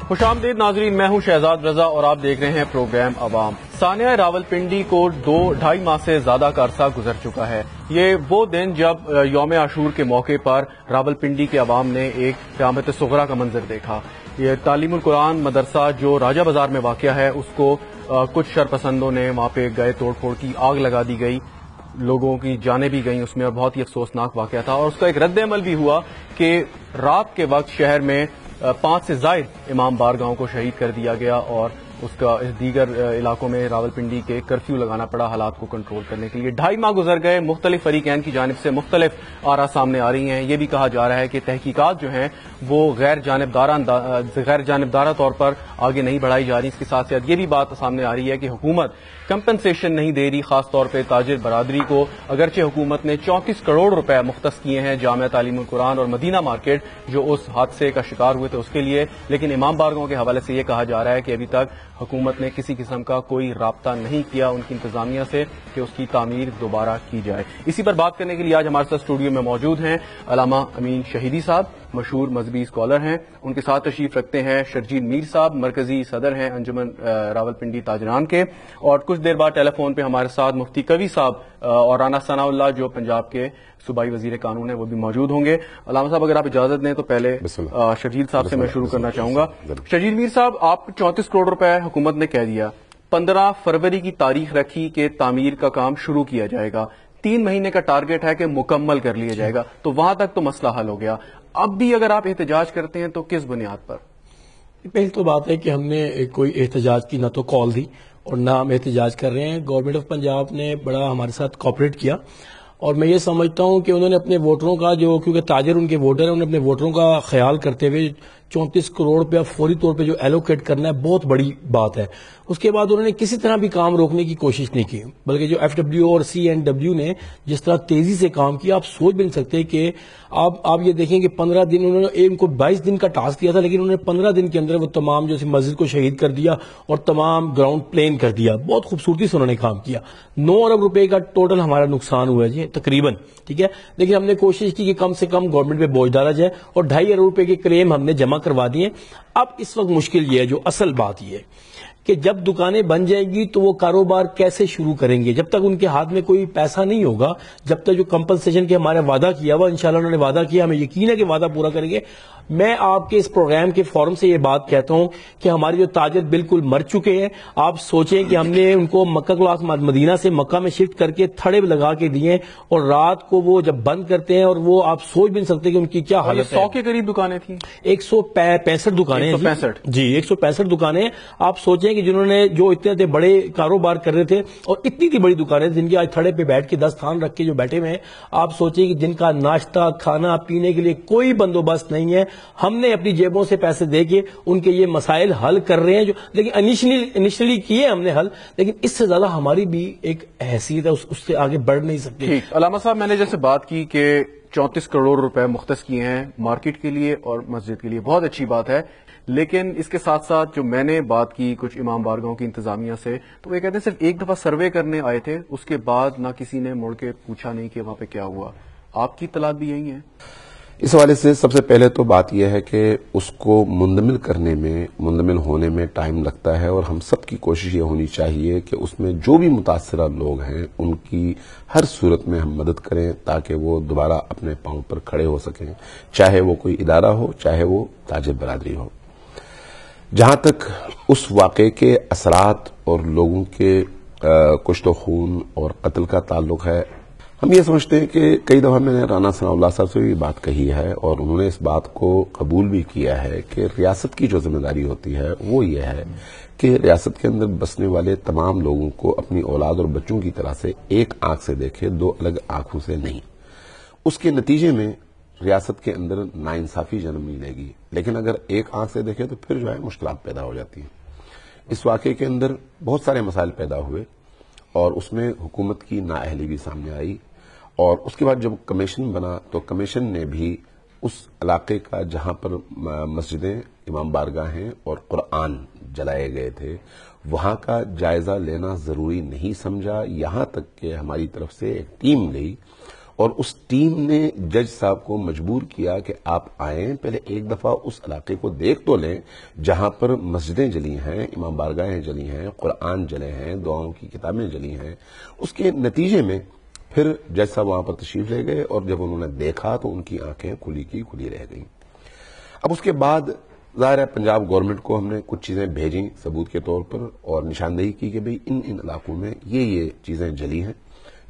خوش آمدید ناظرین، میں ہوں شہزاد رضا اور آپ دیکھ رہے ہیں پروگرام عوام۔ سانحہ راولپنڈی کو 2-2.5 ماہ سے زیادہ کا عرصہ گزر چکا ہے۔ یہ وہ دن جب یوم عاشور کے موقع پر راولپنڈی کے عوام نے ایک قیامت صغریٰ کا منظر دیکھا۔ یہ تعلیم القرآن مدرسہ جو راجہ بازار میں واقع ہے، اس کو کچھ شرپسندوں نے وہاں پہ گئے توڑ پھوڑ کی، آگ لگا دی گئی، لوگوں کی جانیں بھی گئیں اس میں، اور بہت ہی افسوسناک واقعہ تھا۔ اور اس کا ایک رد عمل بھی ہوا کہ رات کے وقت شہر میں 5 سے زائد امام بارگاہوں کو شہید کر دیا گیا، اور اس کا دیگر علاقوں میں راولپنڈی کے کرفیو لگانا پڑا حالات کو کنٹرول کرنے کے لیے۔ 2.5 ماہ گزر گئے، مختلف فریقین کی جانب سے مختلف آراء سامنے آ رہی ہیں۔ یہ بھی کہا جا رہا ہے کہ تحقیقات جو ہیں وہ غیر جانبدارانہ طور پر آگے نہیں بڑھائی جا رہی۔ اس کے ساتھ ساتھ یہ بھی بات سامنے آ رہی ہے کہ حکومت کمپنسیشن نہیں دے رہی، خاص طور پہ تاجر برادری کو۔ اگرچہ حکومت نے 34 کروڑ روپے مختص کیے ہیں جامعہ تعلیم القرآن اور مدینہ مارکیٹ جو اس حادثے کا شکار ہوئے تھے اس کے لیے، لیکن امام بارگاہوں کے حوالے سے یہ کہا جا رہا ہے کہ ابھی تک حکومت نے کسی قسم کا کوئی رابطہ نہیں کیا ان کی انتظامیہ سے کہ اس کی تعمیر دوبارہ کی جائے۔ اسی پر بات کرنے کے لیے آج ہمارے ساتھ اسٹوڈیو میں موجود ہیں علامہ امین شہیدی صاحب، مشہور مذہبی اسکالر ہیں۔ ان کے ساتھ تشریف رکھتے ہیں شرجیل میر صاحب، مرکزی صدر ہیں انجمن راولپنڈی تاجران کے، اور کچھ دیر بعد ٹیلی فون پہ ہمارے ساتھ مفتی قوی صاحب اور رانا ثناء اللہ جو پنجاب کے صوبائی وزیر قانون ہیں وہ بھی موجود ہوں گے۔ علامہ صاحب اگر آپ اجازت دیں تو پہلے شرجیل صاحب سے میں شروع کرنا چاہوں گا۔ شرجیل میر صاحب، آپ 34 کروڑ روپے حکومت نے کہہ دیا، 15 فروری کی تاریخ رکھی کہ تعمیر کا کام شروع کیا جائے گا، 3 مہینے کا ٹارگٹ ہے کہ مکمل کر لیا جائے گا، تو وہاں تک تو مسئلہ حل ہو گیا۔ اب بھی اگر آپ احتجاج کرتے ہیں تو کس بنیاد پر؟ پہلی تو بات ہے کہ ہم نے کوئی احتجاج کی نہ تو کال دی اور نہ ہم احتجاج کر رہے ہیں۔ گورنمنٹ آف پنجاب نے بڑا ہمارے ساتھ کوآپریٹ کیا، اور میں یہ سمجھتا ہوں کہ انہوں نے اپنے ووٹروں کا کیونکہ تاجر ان کے ووٹر ہیں، انہوں نے اپنے ووٹروں کا خیال کرتے ہوئے 34 کروڑ روپیہ فوری طور پہ جو ایلوکیٹ کرنا ہے بہت بڑی بات ہے۔ اس کے بعد انہوں نے کسی طرح بھی کام روکنے کی کوشش نہیں کی، بلکہ جو FW اور CNW نے جس طرح تیزی سے کام کیا، آپ سوچ بھی نہیں سکتے کہ آپ یہ دیکھیں کہ 15 دن انہوں نے ان کو 22 دن کا ٹاسک دیا تھا، لیکن انہوں نے 15 دن کے اندر وہ تمام جو مسجد کو شہید کر دیا اور تمام گراؤنڈ پلین کر دیا۔ بہت خوبصورتی سے انہوں نے کام کیا۔ 9 ارب روپے کا ٹوٹل ہمارا نقصان ہوا جی تقریباً، ٹھیک ہے، لیکن ہم نے کوشش کی کہ کم سے کم گورنمنٹ پہ بوجھ ڈالا جائے، اور 2.5 ارب روپے کے کلیم ہم نے جمع کروا دیے۔ اب اس وقت مشکل یہ ہے، جو اصل بات یہ ہے کہ جب دکانیں بن جائیں گی تو وہ کاروبار کیسے شروع کریں گے؟ جب تک ان کے ہاتھ میں کوئی پیسہ نہیں ہوگا، جب تک جو کمپنسیشن کے ہمارے وعدہ کیا ہوا، انشاءاللہ انہوں نے وعدہ کیا، ہمیں یقین ہے کہ وعدہ پورا کریں گے۔ میں آپ کے اس پروگرام کے فورم سے یہ بات کہتا ہوں کہ ہمارے جو تاجر بالکل مر چکے ہیں۔ آپ سوچیں کہ ہم نے ان کو مکہ کلاس مدینہ سے مکہ میں شفٹ کر کے تھڑے لگا کے دیے، اور رات کو وہ جب بند کرتے ہیں، اور وہ آپ سوچ بھی نہیں سکتے کہ ان کی کیا حالت ہے۔ 100 کے قریب دکانیں تھیں، 165 دکانیں، 165 جی 165 دکانیں۔ آپ سوچیں کہ جنہوں نے جو اتنے بڑے کاروبار کر رہے تھے، اور اتنی بڑی دکانیں جن کی آج تھڑے پہ بیٹھ کے 10 تھان رکھ کے جو بیٹھے ہوئے ہیں، آپ سوچیں کہ جن کا ناشتہ کھانا پینے کے لیے کوئی بندوبست نہیں ہے، ہم نے اپنی جیبوں سے پیسے دے کے ان کے یہ مسائل حل کر رہے ہیں، لیکن انیشلی کیے ہم نے حل، لیکن اس سے زیادہ ہماری بھی ایک حیثیت ہے، اس سے آگے بڑھ نہیں سکتے۔ ٹھیک، علامہ صاحب میں نے جیسے بات کی کہ 34 کروڑ روپے مختص کیے ہیں مارکیٹ کے لیے اور مسجد کے لیے، بہت اچھی بات ہے، لیکن اس کے ساتھ ساتھ جو میں نے بات کی کچھ امام بارگاہوں کی انتظامیہ سے، تو وہ کہتے ہیں صرف ایک دفعہ سروے کرنے آئے تھے، اس کے بعد نہ کسی نے مڑ کے پوچھا نہیں کہ وہاں پہ کیا ہوا۔ آپ کی اطلاعات بھی یہی ہیں؟ اس حوالے سے سب سے پہلے تو بات یہ ہے کہ اس کو منتمل ہونے میں ٹائم لگتا ہے، اور ہم سب کی کوشش یہ ہونی چاہیے کہ اس میں جو بھی متاثرہ لوگ ہیں ان کی ہر صورت میں ہم مدد کریں تاکہ وہ دوبارہ اپنے پاؤں پر کھڑے ہو سکیں، چاہے وہ کوئی ادارہ ہو، چاہے وہ تاجر برادری ہو۔ جہاں تک اس واقعے کے اثرات اور لوگوں کے کشت و خون اور قتل کا تعلق ہے، ہم یہ سمجھتے ہیں کہ کئی دفعہ میں نے رانا ثناء اللہ صاحب سے بھی بات کہی ہے، اور انہوں نے اس بات کو قبول بھی کیا ہے کہ ریاست کی جو ذمہ داری ہوتی ہے وہ یہ ہے کہ ریاست کے اندر بسنے والے تمام لوگوں کو اپنی اولاد اور بچوں کی طرح سے ایک آنکھ سے دیکھے، 2 الگ آنکھوں سے نہیں۔ اس کے نتیجے میں ریاست کے اندر ناانصافی جنم لے گی، لیکن اگر ایک آنکھ سے دیکھے تو پھر جو ہے مشکلات پیدا ہو جاتی ہیں۔ اس واقعے کے اندر بہت سارے مسائل پیدا ہوئے، اور اس میں حکومت کی نااہلی بھی سامنے آئی، اور اس کے بعد جب کمیشن بنا تو کمیشن نے بھی اس علاقے کا جہاں پر مسجدیں، امام بارگاہ ہیں اور قرآن جلائے گئے تھے، وہاں کا جائزہ لینا ضروری نہیں سمجھا، یہاں تک کہ ہماری طرف سے ایک ٹیم گئی اور اس ٹیم نے جج صاحب کو مجبور کیا کہ آپ آئیں، پہلے ایک دفعہ اس علاقے کو دیکھ تو لیں جہاں پر مسجدیں جلی ہیں، امام بارگاہیں جلی ہیں، قرآن جلے ہیں، دعاؤں کی کتابیں جلی ہیں۔ اس کے نتیجے میں پھر جج صاحب وہاں پر تشریف لے گئے، اور جب انہوں نے دیکھا تو ان کی آنکھیں کھلی کی کھلی رہ گئیں۔ اب اس کے بعد ظاہر ہے پنجاب گورنمنٹ کو ہم نے کچھ چیزیں بھیجیں ثبوت کے طور پر، اور نشاندہی کی کہ بھئی ان علاقوں میں یہ چیزیں جلی ہیں۔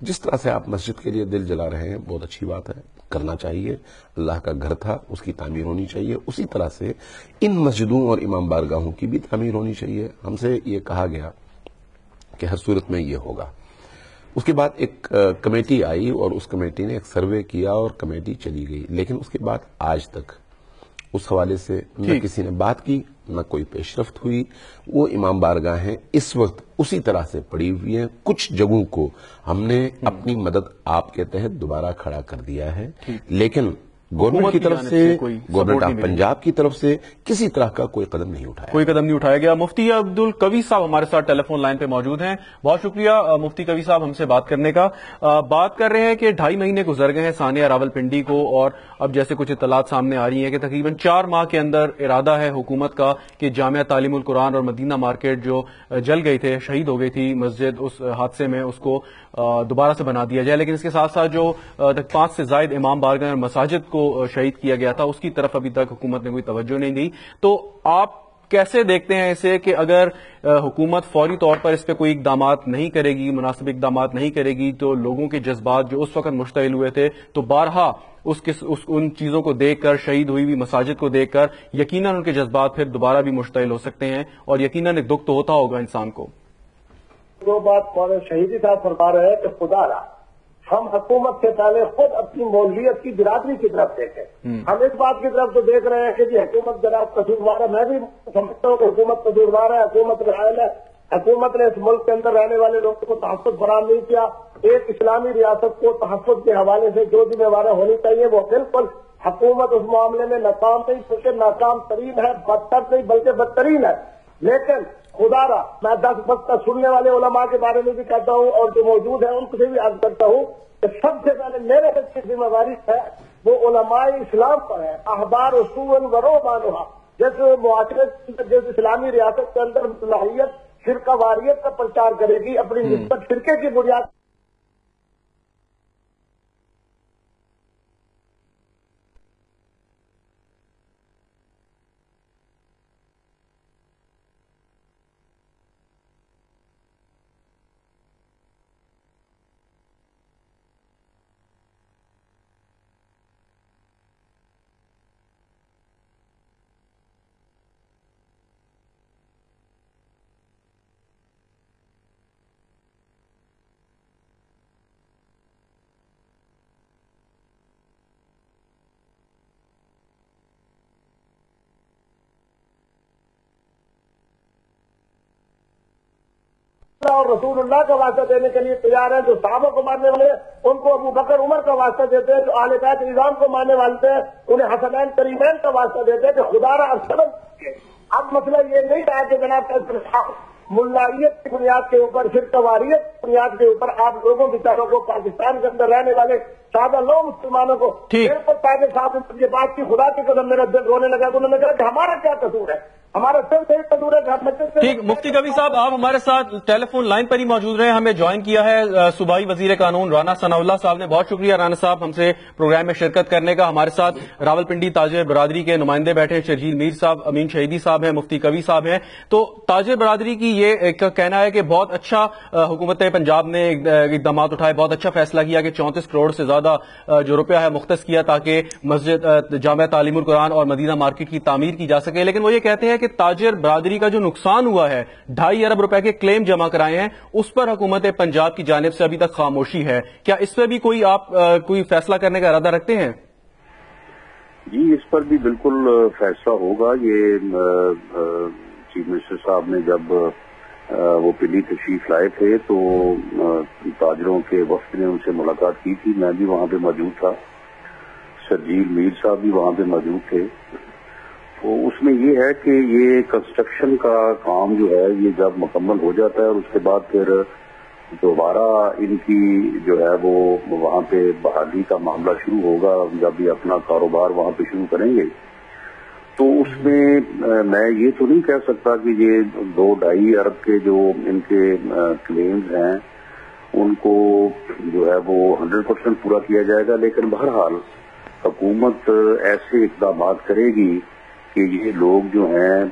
جس طرح سے آپ مسجد کے لیے دل جلا رہے ہیں بہت اچھی بات ہے، کرنا چاہیے، اللہ کا گھر تھا، اس کی تعمیر ہونی چاہیے، اسی طرح سے ان مسجدوں اور امام بارگاہوں کی بھی تعمیر ہونی چاہیے۔ ہم سے یہ کہا گیا کہ ہر صورت میں یہ ہوگا۔ اس کے بعد ایک کمیٹی آئی اور اس کمیٹی نے ایک سروے کیا اور کمیٹی چلی گئی، لیکن اس کے بعد آج تک اس حوالے سے نہ کسی نے بات کی، نہ کوئی پیش رفت ہوئی۔ وہ امام بارگاہیں اس وقت اسی طرح سے پڑی ہوئی ہیں۔ کچھ جگہوں کو ہم نے اپنی مدد آپ کے تحت دوبارہ کھڑا کر دیا ہے، لیکن گورنمنٹ کی طرف سے، گورنمنٹ آف پنجاب کی طرف سے کسی طرح کا کوئی قدم نہیں اٹھایا، کوئی قدم نہیں اٹھایا گیا۔ مفتی عبدالقوی صاحب ہمارے ساتھ ٹیلی فون لائن پہ موجود ہیں، بہت شکریہ مفتی قوی صاحب ہم سے بات کرنے کا۔ بات کر رہے ہیں کہ 2.5 مہینے گزر گئے ہیں ثانیہ راولپنڈی کو، اور اب جیسے کچھ اطلاعات سامنے آ رہی ہیں کہ تقریباً 4 ماہ کے اندر ارادہ ہے حکومت کا کہ جامعہ تعلیم القرآن اور مدینہ مارکیٹ جو جل گئی تھے، شہید ہو گئی تھی مسجد اس حادثے میں، اس کو دوبارہ سے بنا دیا جائے، لیکن اس کے ساتھ ساتھ جو 5 سے زائد امام بارگاہ اور مساجد کو شہید کیا گیا تھا اس کی طرف ابھی تک حکومت نے کوئی توجہ نہیں دی۔ تو آپ کیسے دیکھتے ہیں اسے کہ اگر حکومت فوری طور پر اس پہ کوئی اقدامات نہیں کرے گی، مناسب اقدامات نہیں کرے گی، تو لوگوں کے جذبات جو اس وقت مشتعل ہوئے تھے تو بارہا ان چیزوں کو دیکھ کر، شہید ہوئی ہوئی مساجد کو دیکھ کر یقیناً ان کے جذبات پھر دوبارہ بھی مشتعل ہو سکتے ہیں، اور یقیناً ایک دکھ تو ہوتا ہوگا انسان کو۔ دو بات شہیدی صاحب فرما رہے ہیں کہ خدا را ہم حکومت سے پہلے خود اپنی مولویت کی برادری کی طرف دیکھیں۔ ہم اس بات کی طرف تو دیکھ رہے ہیں کہ جی حکومت جناب قصوروار ہے، میں بھی سمجھتا ہوں کہ حکومت قصوروار ہے، حکومت رائل ہے۔ حکومت نے اس ملک کے اندر رہنے والے لوگوں کو تحفظ فراہم نہیں کیا۔ ایک اسلامی ریاست کو تحفظ کے حوالے سے جو ذمہ داریاں ہونی چاہیے وہ بالکل حکومت اس معاملے میں ناکام نہیں، بلکہ ناکام ترین ہے، بدتر نہیں بلکہ بدترین ہے۔ لیکن خدا را میں 10 وقت تک سننے والے علماء کے بارے میں بھی کہتا ہوں اور جو موجود ہیں ان سے بھی عرض کرتا ہوں کہ سب سے پہلے میرے کی ذمہ داری ہے وہ علماء اسلام پر ہے، احبار اصول و رہبانها، جس معاشرے جس اسلامی ریاست کے اندر صلاحیت فرقہ واریت کا پرچار کرے گی اپنی نسبت فرقے کی بنیاد اور رسول اللہ کا واسطہ دینے کے لیے تیار ہیں، جو صحابہ کو ماننے والے ہیں ان کو ابو بکر عمر کا واسطہ دیتے ہیں، جو اہل بیت نظام کو ماننے والے ہیں انہیں حسنین کریمین کا واسطہ دیتے ہیں کہ خدا را ارسلم۔ اب مسئلہ یہ نہیں رہا کہ جناب ملائیت کی بنیاد کے اوپر، فرقہ واریت کی بنیاد کے اوپر آپ لوگوں بیچاروں کو، پاکستان کے اندر رہنے والے سادہ لوگ مسلمانوں کو بالکل پہلے صاحب یہ بات کی خدا کی قدم میرا دل رونے لگا تو انہوں نے کہا کہ ہمارا کیا قصور ہے، ہمارا صرف ایک قصور ہے کہ ہم مسجد سے۔ ٹھیک، مفتی قوی صاحب آپ ہمارے ساتھ ٹیلی فون لائن پر ہی موجود رہے، ہمیں جوائن کیا ہے صوبائی وزیر قانون رانا ثناء اللہ صاحب نے۔ بہت شکریہ رانا صاحب ہم سے پروگرام میں شرکت کرنے کا۔ ہمارے ساتھ راولپنڈی تاجر برادری کے نمائندے بیٹھے ہیں، شرجیل میر صاحب، امین شہیدی صاحب ہیں، مفتی قوی صاحب ہیں۔ تو تاجر برادری کی یہ کہنا ہے کہ بہت اچھا حکومت پنجاب نے اقدامات اٹھائے، بہت اچھا فیصلہ کیا کہ 34 کروڑ سے زیادہ جو روپیہ ہے مختص کیا تاکہ مسجد جامعہ تعلیم القرآن اور مدینہ مارکیٹ کی تعمیر کی جا سکے، لیکن وہ یہ کہتے ہیں کہ تاجر برادری کا جو نقصان ہوا ہے 2.5 ارب روپے کے کلیم جمع کرائے ہیں اس پر حکومت پنجاب کی جانب سے ابھی تک خاموشی ہے، کیا اس پہ بھی آپ کوئی فیصلہ کرنے کا ارادہ رکھتے ہیں؟ جی اس پر بھی بالکل فیصلہ ہوگا۔ یہ چیف منسٹر صاحب نے جب وہ پلی تشریف لائے تھے تو تاجروں کے وفد نے ان سے ملاقات کی تھی، میں بھی وہاں پہ موجود تھا، شرجیل میر صاحب بھی وہاں پہ موجود تھے۔ تو اس میں یہ ہے کہ یہ کنسٹرکشن کا کام جو ہے یہ جب مکمل ہو جاتا ہے اور اس کے بعد پھر دوبارہ ان کی جو ہے وہ وہاں پہ بحالی کا معاملہ شروع ہوگا جب یہ اپنا کاروبار وہاں پہ شروع کریں گے، تو اس میں میں یہ تو نہیں کہہ سکتا کہ یہ 2-2.5 ارب کے جو ان کے کلیمز ہیں ان کو جو ہے وہ 100% پورا کیا جائے گا، لیکن بہرحال حکومت ایسے اقدامات کرے گی کہ یہ لوگ جو ہیں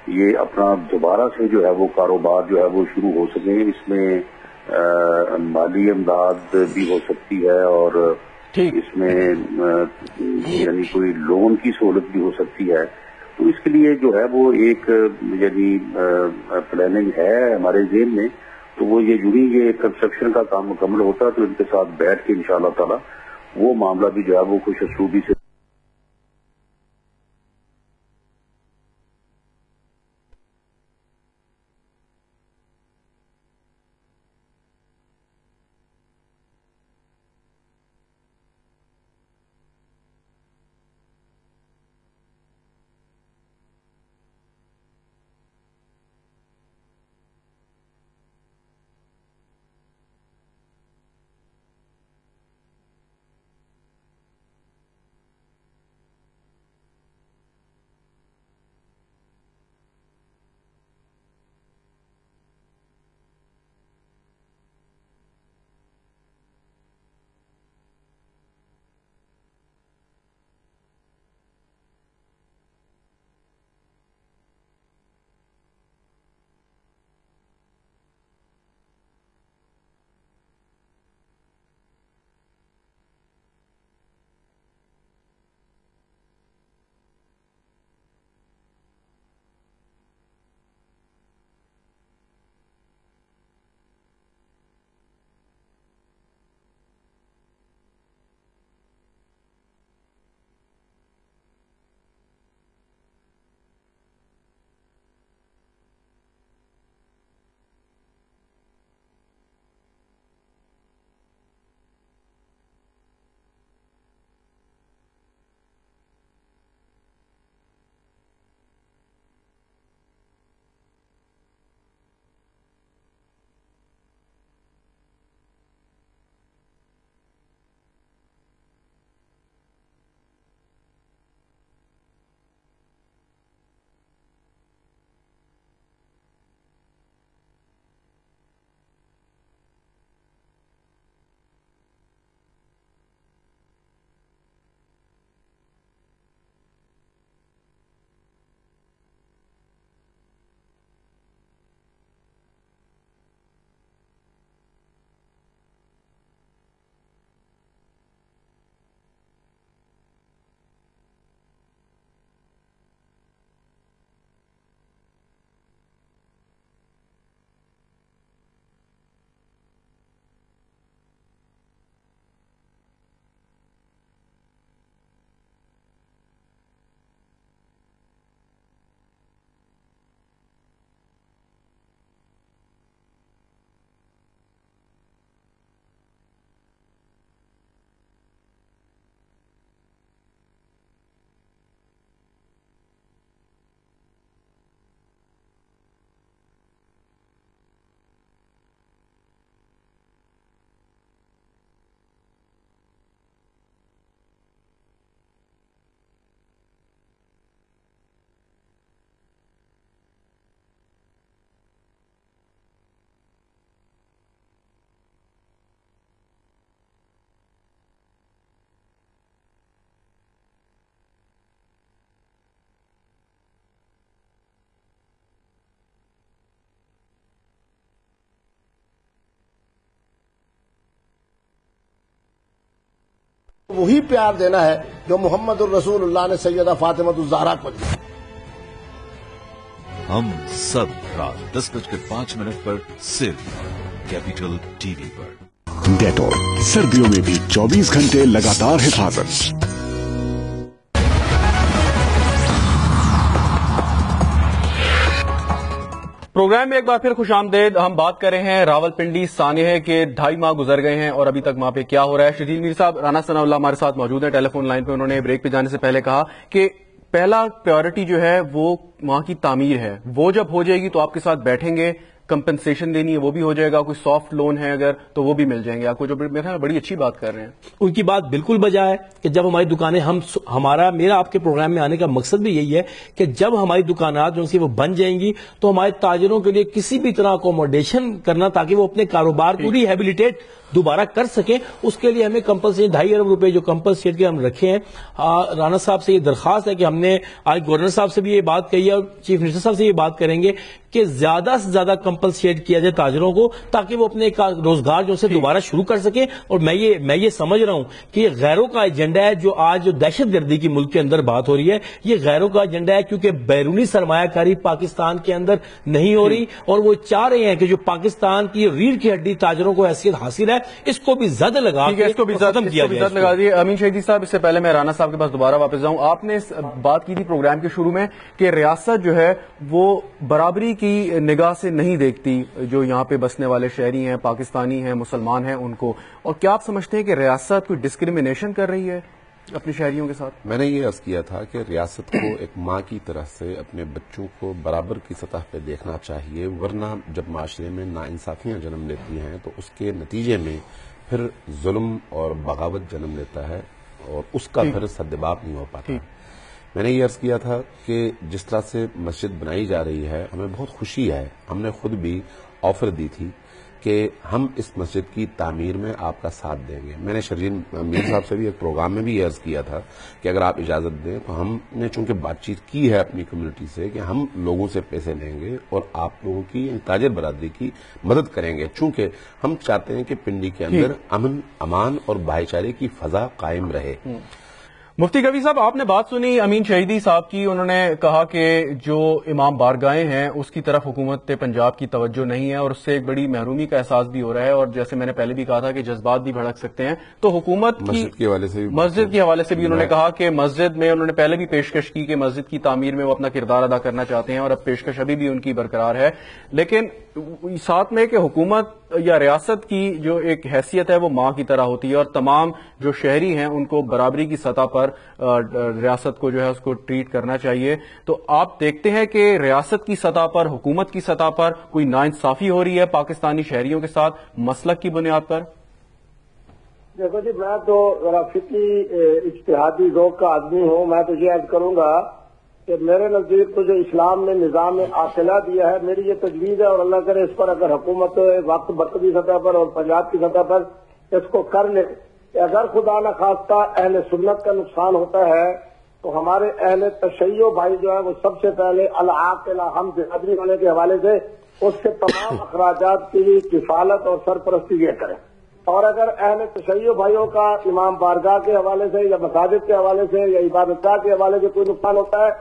یہ اپنا دوبارہ سے جو ہے وہ کاروبار جو ہے وہ شروع ہو سکیں۔ اس میں مالی امداد بھی ہو سکتی ہے اور اس میں یعنی کوئی لون کی سہولت بھی ہو سکتی ہے، تو اس کے لیے جو ہے وہ ایک یعنی پلاننگ ہے ہمارے ذہن میں، تو وہ یہ کنسٹرکشن کا کام مکمل ہوتا ہے تو ان کے ساتھ بیٹھ کے انشاءاللہ تعالی وہ معاملہ بھی جو ہے وہ خوش اسلوبی سے وہی پیار دینا ہے جو محمد الرسول اللہ نے سیدہ فاطمہ الزہرا کو دیا۔ ہم سب رات 10:05 پر صرف کیپیٹل ٹی وی پر۔ ڈیٹول سردیوں میں بھی 24 گھنٹے لگاتار حفاظت۔ پروگرام میں ایک بار پھر خوش آمدید۔ ہم بات کر رہے ہیں راولپنڈی سانحے کے 2.5 ماہ گزر گئے ہیں اور ابھی تک وہاں پہ کیا ہو رہا ہے۔ شہید میر صاحب رانا ثناء اللہ ہمارے ساتھ موجود ہیں ٹیلی فون لائن پہ۔ انہوں نے بریک پہ جانے سے پہلے کہا کہ پہلا پریورٹی جو ہے وہ وہاں کی تعمیر ہے، وہ جب ہو جائے گی تو آپ کے ساتھ بیٹھیں گے کمپنسیشن دینی ہے وہ بھی ہو جائے گا, کوئی سافٹ لون ہے اگر تو وہ بھی مل جائیں گے آپ کو, جو میرے خیال میں بڑی اچھی بات کر رہے ہیں. ان کی بات بالکل بجا ہے کہ جب ہماری دکانیں میرا آپ کے پروگرام میں آنے کا مقصد بھی یہی ہے کہ جب ہماری دکانات جو سی وہ بن جائیں گی تو ہمارے تاجروں کے لیے کسی بھی طرح اکوموڈیشن کرنا تاکہ وہ اپنے کاروبار کو ریہیبلیٹیٹ دوبارہ کر سکیں, اس کے لیے ہمیں کمپنسیشن 2.5 ارب روپے جو کمپنسیٹ کے ہم رکھے ہیں. رانا صاحب سے یہ درخواست ہے کہ ہم نے آج گورنر صاحب سے بھی یہ بات کہی ہے اور چیف منسٹر صاحب سے یہ بات کریں گے کہ زیادہ سے زیادہ کمپنسیٹ کیا جائے تاجروں کو تاکہ وہ اپنے روزگار جو سے دوبارہ شروع کر سکیں. اور میں یہ سمجھ رہا ہوں کہ یہ غیروں کا ایجنڈا ہے, جو آج دہشت گردی کی ملک کے اندر بات ہو رہی ہے, یہ غیروں کا ایجنڈا ہے کیونکہ بیرونی سرمایہ کاری پاکستان کے اندر نہیں ہو رہی اور وہ چاہ رہے ہیں کہ جو پاکستان کی ریڑھ کی ہڈی تاجروں کو حیثیت حاصل ہے اس کو بھی زد لگا کے ختم کیا جائے. امین شہیدی صاحب, اس سے پہلے میں رانا صاحب کے پاس دوبارہ واپس جاؤں, آپ نے بات کی تھی پروگرام کے شروع میں کہ ریاست جو ہے وہ برابری کی نگاہ سے نہیں دیکھتی جو یہاں پہ بسنے والے شہری ہیں, پاکستانی ہیں, مسلمان ہیں ان کو, اور کیا آپ سمجھتے ہیں کہ ریاست کوئی ڈسکریمنیشن کر رہی ہے اپنے شہریوں کے ساتھ؟ میں نے یہ عرض کیا تھا کہ ریاست کو ایک ماں کی طرح سے اپنے بچوں کو برابر کی سطح پہ دیکھنا چاہیے, ورنہ جب معاشرے میں ناانصافیاں جنم لیتی ہیں تو اس کے نتیجے میں پھر ظلم اور بغاوت جنم لیتا ہے اور اس کا پھر سدباب نہیں ہو پاتا. میں نے یہ عرض کیا تھا کہ جس طرح سے مسجد بنائی جا رہی ہے ہمیں بہت خوشی ہے, ہم نے خود بھی آفر دی تھی کہ ہم اس مسجد کی تعمیر میں آپ کا ساتھ دیں گے. میں نے شرجیل میر صاحب سے بھی ایک پروگرام میں بھی یہ عرض کیا تھا کہ اگر آپ اجازت دیں تو ہم نے چونکہ بات چیت کی ہے اپنی کمیونٹی سے کہ ہم لوگوں سے پیسے لیں گے اور آپ لوگوں کی تاجر برادری کی مدد کریں گے, چونکہ ہم چاہتے ہیں کہ پنڈی کے اندر امن, امان اور بھائی چارے کی فضا قائم رہے. مفتی قوی صاحب, آپ نے بات سنی امین شہیدی صاحب کی, انہوں نے کہا کہ جو امام بارگاہیں ہیں اس کی طرف حکومت پنجاب کی توجہ نہیں ہے اور اس سے ایک بڑی محرومی کا احساس بھی ہو رہا ہے, اور جیسے میں نے پہلے بھی کہا تھا کہ جذبات بھی بھڑک سکتے ہیں. تو حکومت مسجد کے حوالے سے بھی انہوں نے کہا کہ مسجد میں انہوں نے پہلے بھی پیشکش کی کہ مسجد کی تعمیر میں وہ اپنا کردار ادا کرنا چاہتے ہیں اور اب پیشکش ابھی بھی ان کی برقرار ہے, لیکن ساتھ میں کہ حکومت یا ریاست کی جو ایک حیثیت ہے وہ ماں کی طرح ہوتی ہے اور تمام جو شہری ہیں ان کو برابری کی سطح پر ریاست کو جو ہے اس کو ٹریٹ کرنا چاہیے. تو آپ دیکھتے ہیں کہ ریاست کی سطح پر, حکومت کی سطح پر کوئی ناانصافی ہو رہی ہے پاکستانی شہریوں کے ساتھ مسلک کی بنیاد پر؟ دیکھو جی, میں تو ذرا فکری اجتہادی ذوق کا آدمی ہوں. میں تو یہ عرض کروں گا کہ میرے نزدیک تو جو اسلام نے نظام عاقلہ دیا ہے, میری یہ تجویز ہے اور اللہ کرے اس پر اگر حکومت وقت مرکزی سطح پر اور پنجاب کی سطح پر اس کو کر لے کہ اگر خدا نخواستہ اہل سنت کا نقصان ہوتا ہے تو ہمارے اہل تشیع بھائی جو ہے وہ سب سے پہلے العاقلہ ہم برادری ہونے کے حوالے سے اس کے تمام اخراجات کی کفالت اور سرپرستی یہ کریں. اور اگر اہل تشیع بھائیوں کا امام بارگاہ کے حوالے سے یا مساجد کے حوالے سے یا عبادت گاہ کے حوالے سے کوئی نقصان ہوتا ہے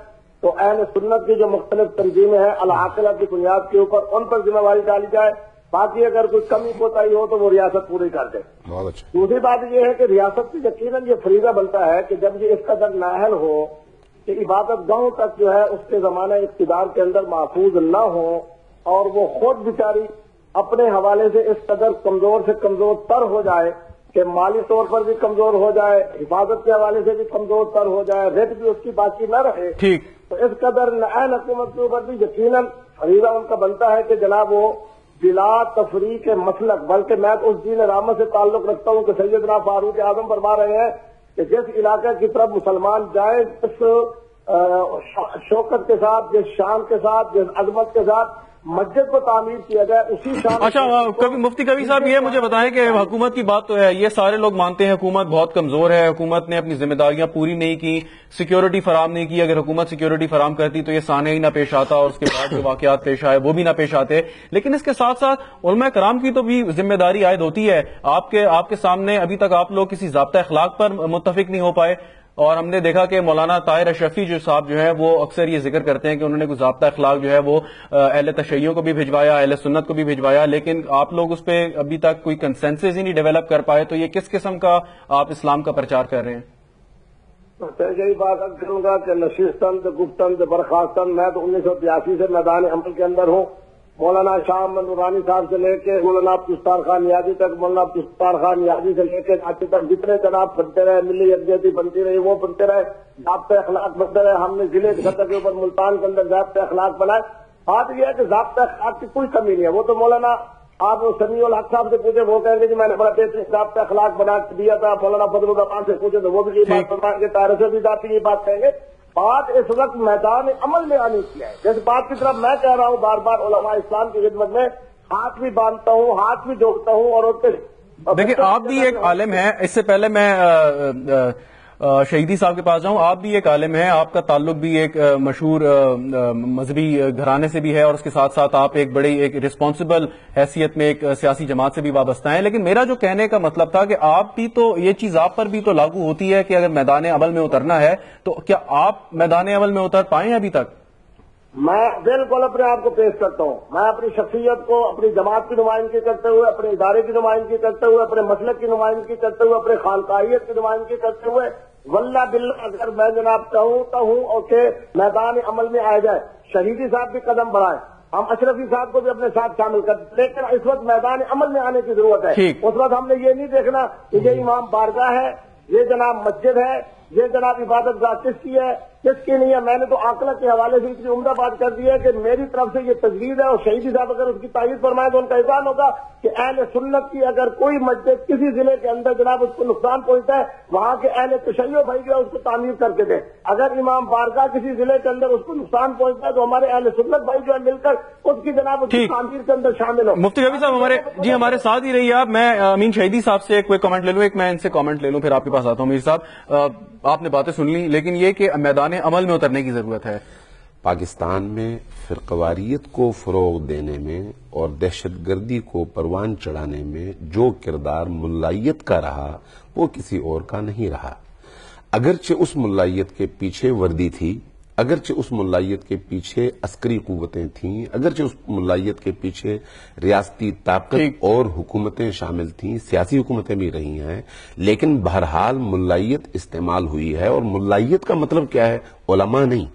تو اہل سنت کی جو مختلف تنظیمیں ہیں العاقلہ کی بنیاد کے اوپر ان پر ذمہ داری ڈالی جائے. باقی اگر کوئی کمی کوتاہی ہو تو وہ ریاست پوری کر دے. دوسری بات یہ ہے کہ ریاست کی یقیناً یہ فریضہ بنتا ہے کہ جب یہ اس قدر نااہل ہو کہ عبادت گاہوں تک جو ہے اس کے زمانہ اقتدار کے اندر محفوظ نہ ہو اور وہ خود بیچاری اپنے حوالے سے اس قدر کمزور سے کمزور تر ہو جائے کہ مالی طور پر بھی کمزور ہو جائے, حفاظت کے حوالے سے بھی کمزور تر ہو جائے, ریٹ بھی اس کی باقی نہ رہے, ٹھیک, تو اس قدر نااہل حکومت کے اوپر بھی یقیناً فریضہ ان کا بنتا ہے کہ جناب وہ بلا تفریق مسلک, بلکہ میں اس دین رحمت سے تعلق رکھتا ہوں کہ سیدنا فاروق اعظم فرما رہے ہیں کہ جس علاقے کی طرف مسلمان جائے اس شوکت کے ساتھ, جس شان کے ساتھ, جس عظمت کے ساتھ مسجد کو تعمیر کیا جائے اسی شان. اچھا مفتی قوی صاحب, یہ مجھے بتائیں کہ حکومت کی بات تو ہے, یہ سارے لوگ مانتے ہیں حکومت بہت کمزور ہے, حکومت نے اپنی ذمہ داریاں پوری نہیں کی, سیکیورٹی فراہم نہیں کی. اگر حکومت سیکیورٹی فراہم کرتی تو یہ سانحہ ہی نہ پیش آتا اور اس کے بعد جو واقعات پیش آئے وہ بھی نہ پیش آتے. لیکن اس کے ساتھ ساتھ علماء کرام کی تو بھی ذمہ داری عائد ہوتی ہے. آپ کے سامنے ابھی تک آپ لوگ کسی ضابطہ اخلاق پر متفق نہیں ہو پائے, اور ہم نے دیکھا کہ مولانا طاہر اشرفی جو صاحب جو ہے وہ اکثر یہ ذکر کرتے ہیں کہ انہوں نے کوئی ضابطہ اخلاق جو ہے وہ اہل تشیع کو بھی بھجوایا, اہل سنت کو بھی بھجوایا, لیکن آپ لوگ اس پہ ابھی تک کوئی کنسنسس ہی نہیں ڈیولپ کر پائے. تو یہ کس قسم کا آپ اسلام کا پرچار کر رہے ہیں؟ یہی بات کروں گا کہ نشستن گفتن برخاستن, میں تو 1982 سے میدان عمل کے اندر ہوں. مولانا شاہ نورانی صاحب سے لے کے مولانا عبدالستار خان نیازی تک, مولانا عبدالستار خان نیازی سے لے کے آج تک جتنے جناب بنتے رہے, ملی یکجہتی بنتی رہی, وہ بنتے رہے, ضابطۂ اخلاق بنتے رہے. ہم نے ضلع کی سطح کے اوپر ملتان کے اندر ضابطۂ اخلاق بنائے بات یہ ہے کہ ضابطہ اخلاق کی کوئی کمی نہیں ہے. وہ تو مولانا آپ سمیع الحق صاحب سے پوچھے وہ کہیں گے جی میں نے بڑا بہترین ضابطہ اخلاق بنا کے دیا تھا. مولانا فضل الرحمان سے پوچھے تو وہ بھی یہ بات فرمائیں گے. طاہر سے بھی ذاتی یہ بات کہیں گے. بات اس وقت میدان عمل میں آنی کی ہے. جس بات کی طرف میں کہہ رہا ہوں بار بار علماء اسلام کی خدمت میں ہاتھ بھی باندھتا ہوں, ہاتھ بھی جوڑتا ہوں. اور دیکھیں آپ بھی ایک عالم ہیں. اس سے پہلے میں شہیدی صاحب کے پاس جاؤں, آپ بھی ایک عالم ہیں, آپ کا تعلق بھی ایک مشہور مذہبی گھرانے سے بھی ہے, اور اس کے ساتھ ساتھ آپ ایک بڑی ایک ریسپانسبل حیثیت میں ایک سیاسی جماعت سے بھی وابستہ ہیں. لیکن میرا جو کہنے کا مطلب تھا کہ آپ بھی تو یہ چیز آپ پر بھی تو لاگو ہوتی ہے کہ اگر میدان عمل میں اترنا ہے تو کیا آپ میدان عمل میں اتر پائیں ابھی تک؟ میں بالکل اپنے آپ کو پیش کرتا ہوں. میں اپنی شخصیت کو اپنی جماعت کی نمائندگی کرتے ہوئے, اپنے ادارے کی نمائندگی کرتے ہوئے, اپنے مسلک کی نمائندگی کرتے ہوئے, اپنے خانقاہیت کی نمائندگی کرتے ہوئے واللہ باللہ اگر میں جناب چاہوں اور کہ میدان عمل میں آیا جائے, شہیدی صاحب بھی قدم بڑھائیں, ہم اشرفی صاحب کو بھی اپنے ساتھ شامل کر, لیکن اس وقت میدان عمل میں آنے کی ضرورت ہے. اس وقت ہم نے یہ نہیں دیکھنا کہ یہ امام بارگاہ ہے, یہ جناب مسجد ہے, یہ جناب عبادت گاہ کس کی ہے کس کی نہیں ہے. میں نے تو عقل کے حوالے سے اتنی عمدہ بات کر دی ہے کہ میری طرف سے یہ تجویز ہے, اور شہیدی صاحب اگر اس کی تائید فرمائے تو ان کا احسان ہوگا کہ اہل سنت کی اگر کوئی مسجد کسی ضلع کے اندر جناب اس کو نقصان پہنچتا ہے, وہاں کے اہل تشیع بھائی جو ہے اس کو تعمیر کر کے دیں. اگر امام بارگاہ کسی ضلع کے اندر اس کو نقصان پہنچتا ہے تو ہمارے اہل سنت بھائی جو ہے مل کر اس کی جناب اس کی تعمیر کے اندر شامل ہو. مفتی کبیر صاحب ہمارے ساتھ ہی رہیے آپ. میں امین شہیدی صاحب سے ایک کامنٹ لے لوں, ایک میں ان سے کامنٹ لے لوں, پھر آپ کے پاس آتا ہوں. میر صاحب آپ نے باتیں سن لی, لیکن یہ کہ میدان عمل میں اترنے کی ضرورت ہے. پاکستان میں فرقواریت کو فروغ دینے میں اور دہشت گردی کو پروان چڑھانے میں جو کردار ملائیت کا رہا وہ کسی اور کا نہیں رہا. اگرچہ اس ملائیت کے پیچھے وردی تھی, اگرچہ اس ملائیت کے پیچھے عسکری قوتیں تھیں, اگرچہ اس ملائیت کے پیچھے ریاستی طاقت اور حکومتیں شامل تھیں, سیاسی حکومتیں بھی رہی ہیں, لیکن بہرحال ملائیت استعمال ہوئی ہے. اور ملائیت کا مطلب کیا ہے؟ علماء نہیں.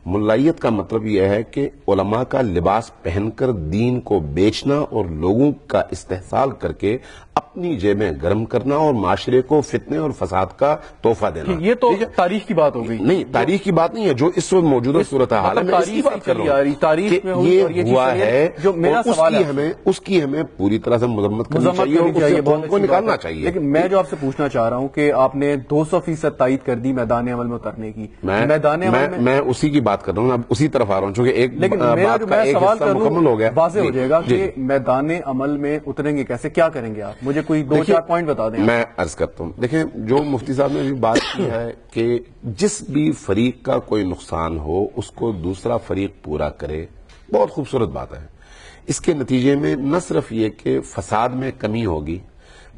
ملائیت کا مطلب یہ ہے کہ علماء کا لباس پہن کر دین کو بیچنا اور لوگوں کا استحصال کر کے اپنی جیبیں گرم کرنا اور معاشرے کو فتنے اور فساد کا تحفہ دینا. یہ تو تاریخ کی بات ہو گئی. نہیں, تاریخ کی بات نہیں ہے, جو اس وقت موجودہ صورتحال ہے میں اس کی بات کر رہا ہوں. تاریخ میں یہ ہوا ہے جو میرا سوال ہے, اس کی ہمیں پوری طرح سے مذمت کرنی چاہیے اور کو نکالنا چاہیے. لیکن میں جو آپ سے پوچھنا چاہ رہا ہوں کہ آپ نے 200% تائید کر دی میدان عمل میں اترنے کی. میں اسی کی بات کر رہا ہوں, اب اسی طرف آ رہا ہوں, چونکہ ایک بات کا ایک حصہ مکمل ہو گیا, واضح ہو جائے گا کہ میدان عمل میں اتریں گے کیسے, کیا کریں گے آپ؟ مجھے کوئی 2-4 پوائنٹ بتا دیں. میں عرض کرتا ہوں, دیکھیں جو مفتی صاحب نے بھی بات کی ہے کہ جس بھی فریق کا کوئی نقصان ہو اس کو دوسرا فریق پورا کرے, بہت خوبصورت بات ہے. اس کے نتیجے میں نہ صرف یہ کہ فساد میں کمی ہوگی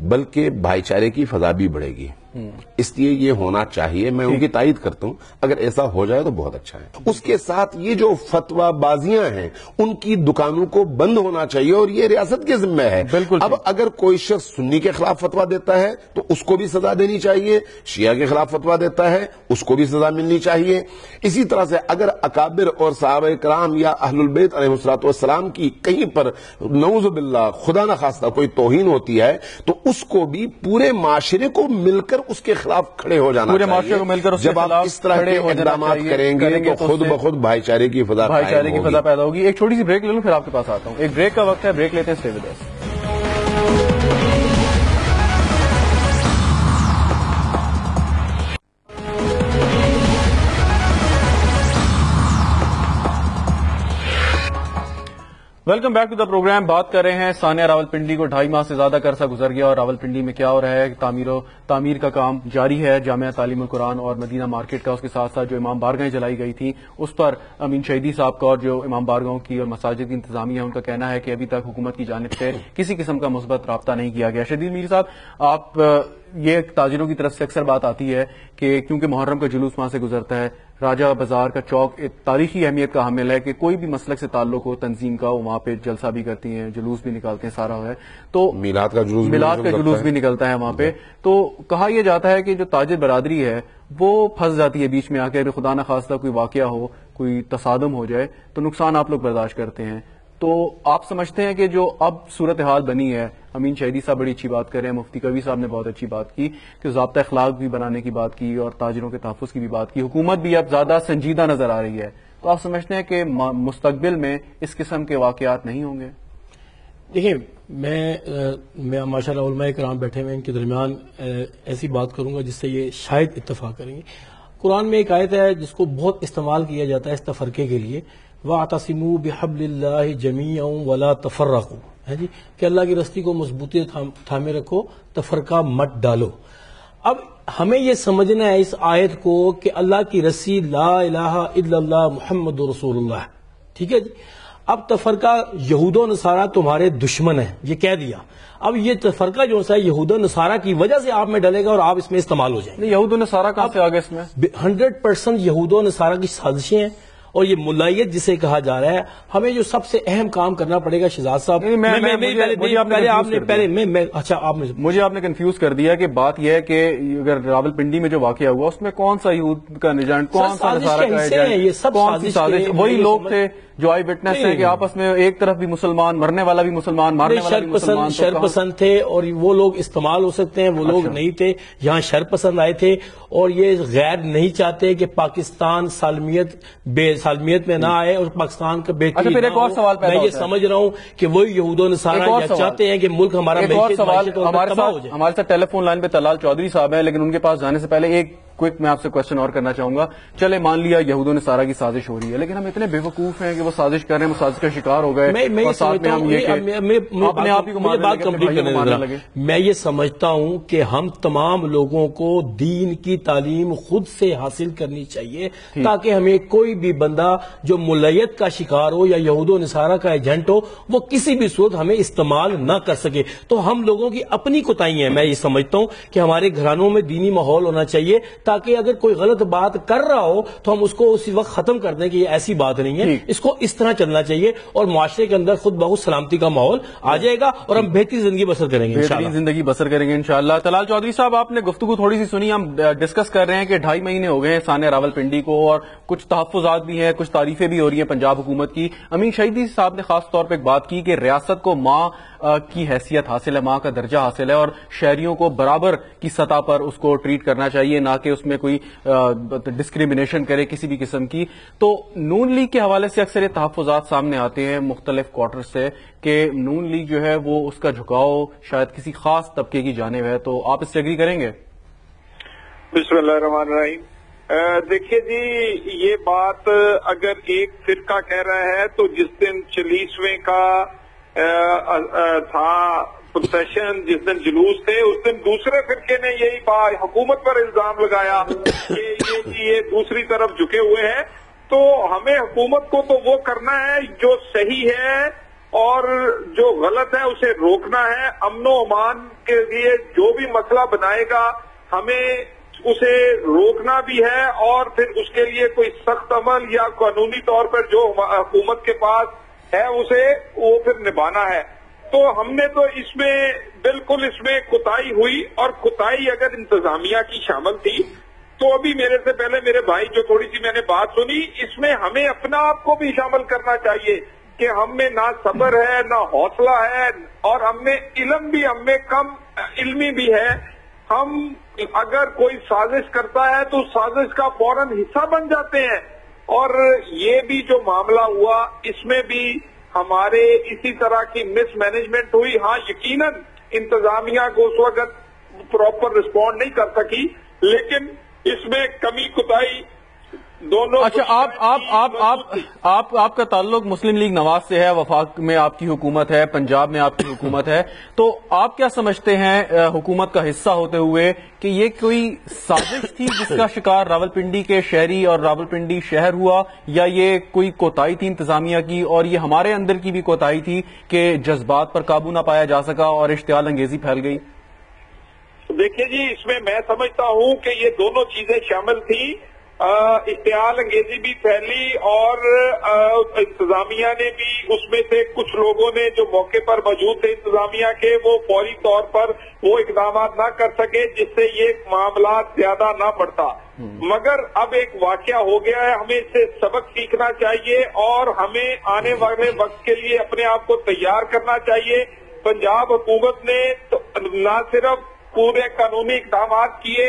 بلکہ بھائی چارے کی فضا بھی بڑھے گی. اس لیے یہ ہونا چاہیے, میں ان کی تائید کرتا ہوں. اگر ایسا ہو جائے تو بہت اچھا ہے. اس کے ساتھ یہ جو فتویٰ بازیاں ہیں ان کی دکانوں کو بند ہونا چاہیے, اور یہ ریاست کے ذمہ ہے. بالکل. اب اگر کوئی شخص سنی کے خلاف فتویٰ دیتا ہے تو اس کو بھی سزا دینی چاہیے, شیعہ کے خلاف فتویٰ دیتا ہے اس کو بھی سزا ملنی چاہیے. اسی طرح سے اگر اکابر اور صحابہ کرام یا اہل البیت علیہ الصلوۃ والسلام کی کہیں پر نعوذ باللہ خدا نخواستہ کوئی توہین ہوتی ہے تو اس کو بھی پورے معاشرے کو مل کر اس کے خلاف کھڑے ہو جانا پورے معاشرے کو مل کر جب آپ اس طرح کے اقدامات کریں گے تو خود بخود بھائی چارے کی فضا پیدا ہوگی. ایک چھوٹی سی بریک لے لوں پھر آپ کے پاس آتا ہوں. ایک بریک کا وقت ہے, بریک لیتے ہیں. Stay with us. Welcome back to the programme. بات کر رہے ہیں ثانیہ راولپنڈی کو 2.5 ماہ سے زیادہ کا عرصہ گزر گیا اور راولپنڈی میں کیا ہو رہا ہے. تعمیر کا کام جاری ہے. جامعہ تعلیم القرآن اور مدینہ مارکیٹ کا, اس کے ساتھ ساتھ جو امام بارگاہیں جلائی گئی تھیں اس پر امین شہیدی صاحب کا اور جو امام بارگاہوں کی اور مساجد کی انتظامیہ ہے ان کا کہنا ہے کہ ابھی تک حکومت کی جانب سے کسی قسم کا مثبت رابطہ نہیں کیا گیا. شدید میر صاحب, آپ یہ تاجروں کی طرف سے اکثر بات آتی ہے کہ کیونکہ محرم کا جلوس وہاں سے گزرتا ہے, راجہ بازار کا چوک ایک تاریخی اہمیت کا حامل ہے کہ کوئی بھی مسلک سے تعلق ہو تنظیم کا, وہاں پہ جلسہ بھی کرتی ہیں, جلوس بھی نکالتے ہیں, سارا ہے تو میلاد کا جلوس بھی نکلتا ہے وہاں پہ. تو کہا یہ جاتا ہے کہ جو تاجر برادری ہے وہ پھنس جاتی ہے بیچ میں آ کے, خدا نہ خواستہ کوئی واقعہ ہو, کوئی تصادم ہو جائے تو نقصان آپ لوگ برداشت کرتے ہیں. تو آپ سمجھتے ہیں کہ جو اب صورتحال بنی ہے, امین شہیدی صاحب بڑی اچھی بات کر رہے ہیں, مفتی کبیر صاحب نے بہت اچھی بات کی کہ ضابطہ اخلاق بھی بنانے کی بات کی اور تاجروں کے تحفظ کی بھی بات کی, حکومت بھی اب زیادہ سنجیدہ نظر آ رہی ہے, تو آپ سمجھتے ہیں کہ مستقبل میں اس قسم کے واقعات نہیں ہوں گے؟ دیکھیں، میں ماشاء اللہ علماء کرام بیٹھے ہوئے ان کے درمیان ایسی بات کروں گا جس سے یہ شاید اتفاق کریں گے. قرآن میں ایک آیت ہے جس کو بہت استعمال کیا جاتا ہے اس تفرقے کے لیے، وَاعْتَصِمُوا بِحَبْلِ اللَّهِ جَمِيعًا وَلَا تَفَرَّقُوا، جی کہ اللہ کی رسی کو مضبوطی تھامے رکھو، تفرقہ مت ڈالو. اب ہمیں یہ سمجھنا ہے اس آیت کو کہ اللہ کی رسی لا الہ الا اللہ محمد رسول اللہ، ٹھیک ہے جی. اب تفرقہ یہود و نصارہ تمہارے دشمن ہیں، یہ کہہ دیا. اب یہ تفرقہ جو ہے یہود و نصارہ کی وجہ سے آپ میں ڈلے گا اور آپ اس میں استعمال ہو جائیں گے. یہود و نصارہ کہاں سے آگے اس میں 100% یہود و نصارہ کی سازشیں ہیں. اور یہ ملائیت جسے کہا جا رہا ہے، ہمیں جو سب سے اہم کام کرنا پڑے گا شہزاد صاحب، مجھے آپ نے کنفیوز کر دیا کہ بات یہ ہے کہ اگر راول پنڈی میں جو واقعہ ہوا اس میں کون سا یہود کا ایجنٹ، کون سا نصارہ کا ایجنٹ، کون سی سازش؟ وہی لوگ تھے جو آئی وٹنس ہیں کہ آپس میں ایک طرف بھی مسلمان، مرنے والا بھی مسلمان، مارنے والا بھی مسلمان، شر پسند تھے اور وہ لوگ استعمال ہو سکتے ہیں، وہ لوگ نہیں تھے. یہاں شر پسند آئے تھے اور یہ غیر نہیں چاہتے کہ پاکستان سالمیت میں نہ آئے اور پاکستان کا بہترین. پھر ایک اور سوال پیدا ہوتا ہے، میں یہ سمجھ رہا ہوں کہ وہی یہود و نصارہ چاہتے ہیں کہ ملک ہمارا ہمارے ساتھ ٹیلی فون لائن پہ طلال چودھری صاحب ہیں، لیکن ان کے پاس جانے سے پہلے ایک کوئک میں آپ سے کوشچن اور کرنا چاہوں گا. چلے مان لیا یہود و نصارہ کی سازش ہو رہی ہے، لیکن ہم اتنے بے وقوف ہیں کہ وہ سازش کر رہے ہیں، وہ سازش کا شکار ہو گئے. میں یہ سمجھتا ہوں کہ ہم تمام لوگوں کو دین کی تعلیم خود سے حاصل کرنی چاہیے تاکہ ہمیں کوئی بھی بندہ جو ملائیت کا شکار ہو یا یہود و نصارہ کا ایجنٹ ہو وہ کسی بھی صورت ہمیں استعمال نہ کر سکے. تو ہم لوگوں کی اپنی کوتاہی ہے. میں یہ سمجھتا ہوں کہ ہمارے گھرانوں میں دینی ماحول ہونا چاہیے تاکہ اگر کوئی غلط بات کر رہا ہو تو ہم اس کو اسی وقت ختم کر دیں کہ یہ ایسی بات نہیں ہے. اس کو اس طرح چلنا چاہیے اور معاشرے کے اندر خود بہت سلامتی کا ماحول آ جائے گا اور ہم بہترین زندگی بسر کریں گے، بہترین زندگی بسر کریں گے انشاءاللہ. طلال چودھری صاحب، آپ نے گفتگو تھوڑی سی سنی. ہم ڈسکس کر رہے ہیں کہ 2.5 مہینے ہو گئے ہیں ثانیہ راول پنڈی کو اور کچھ تحفظات بھی ہیں، کچھ تعریفیں بھی ہو رہی ہیں پنجاب حکومت کی. امین شہیدی صاحب نے خاص طور پہ ایک بات کی کہ ریاست کو ماں کی حیثیت حاصل ہے، ماں کا درجہ حاصل ہے اور شہریوں کو برابر کی سطح پر اس کو ٹریٹ کرنا چاہیے، نہ کہ اس میں کوئی ڈسکریمنیشن کرے کسی بھی قسم کی. تو نون لیگ کے حوالے سے اکثر یہ تحفظات سامنے آتے ہیں مختلف کوارٹر سے کہ نون لیگ جو ہے وہ اس کا جھکاؤ شاید کسی خاص طبقے کی جانب ہے. تو آپ اس سے ایگری کریں گے؟ بسم اللہ الرحمن الرحیم. دیکھیے جی، یہ بات اگر ایک فرقہ کہہ رہا ہے تو جس دن 40ویں کا تھا پروسیشن، جس دن جلوس تھے، اس دن دوسرے فرقے نے یہی بات حکومت پر الزام لگایا کہ یہ دوسری طرف جھکے ہوئے ہیں. تو ہمیں حکومت کو تو وہ کرنا ہے جو صحیح ہے اور جو غلط ہے اسے روکنا ہے. امن و امان کے لیے جو بھی مسئلہ بنائے گا ہمیں اسے روکنا بھی ہے اور پھر اس کے لیے کوئی سخت عمل یا قانونی طور پر جو حکومت کے پاس ہے اسے وہ پھر نبھانا ہے. تو ہم نے تو اس میں بالکل اس میں کوتاہی ہوئی، اور کوتاہی اگر انتظامیہ کی شامل تھی تو ابھی میرے سے پہلے میرے بھائی جو تھوڑی سی میں نے بات سنی، اس میں ہمیں اپنا آپ کو بھی شامل کرنا چاہیے کہ ہم میں نہ صبر ہے نہ حوصلہ ہے اور ہم میں علم بھی، ہم میں کم علمی بھی ہے. ہم اگر کوئی سازش کرتا ہے تو سازش کا فوراً حصہ بن جاتے ہیں. اور یہ بھی جو معاملہ ہوا اس میں بھی ہمارے اسی طرح کی مس مینجمنٹ ہوئی. ہاں یقیناً انتظامیہ کو اس وقت پراپر رسپونڈ نہیں کر سکی، لیکن اس میں کمی کوتاہی دونوں. اچھا، آپ کا تعلق مسلم لیگ نواز سے ہے، وفاق میں آپ کی حکومت ہے، پنجاب میں آپ کی حکومت ہے. تو آپ کیا سمجھتے ہیں حکومت کا حصہ ہوتے ہوئے کہ یہ کوئی سازش تھی جس کا شکار راولپنڈی کے شہری اور راولپنڈی شہر ہوا، یا یہ کوئی کوتاہی تھی انتظامیہ کی اور یہ ہمارے اندر کی بھی کوتاہی تھی کہ جذبات پر قابو نہ پایا جا سکا اور اشتعال انگیزی پھیل گئی؟ دیکھیے جی، اس میں سمجھتا ہوں کہ یہ دونوں چیزیں شامل تھیں. اشتعال انگیزی بھی پھیلی اور انتظامیہ نے بھی، اس میں سے کچھ لوگوں نے جو موقع پر موجود تھے انتظامیہ کے، وہ فوری طور پر وہ اقدامات نہ کر سکے جس سے یہ معاملات زیادہ نہ بڑھتا. مگر اب ایک واقعہ ہو گیا ہے، ہمیں اس سے سبق سیکھنا چاہیے اور ہمیں آنے والے وقت کے لیے اپنے آپ کو تیار کرنا چاہیے. پنجاب حکومت نے نہ صرف پورے قانونی اقدامات کیے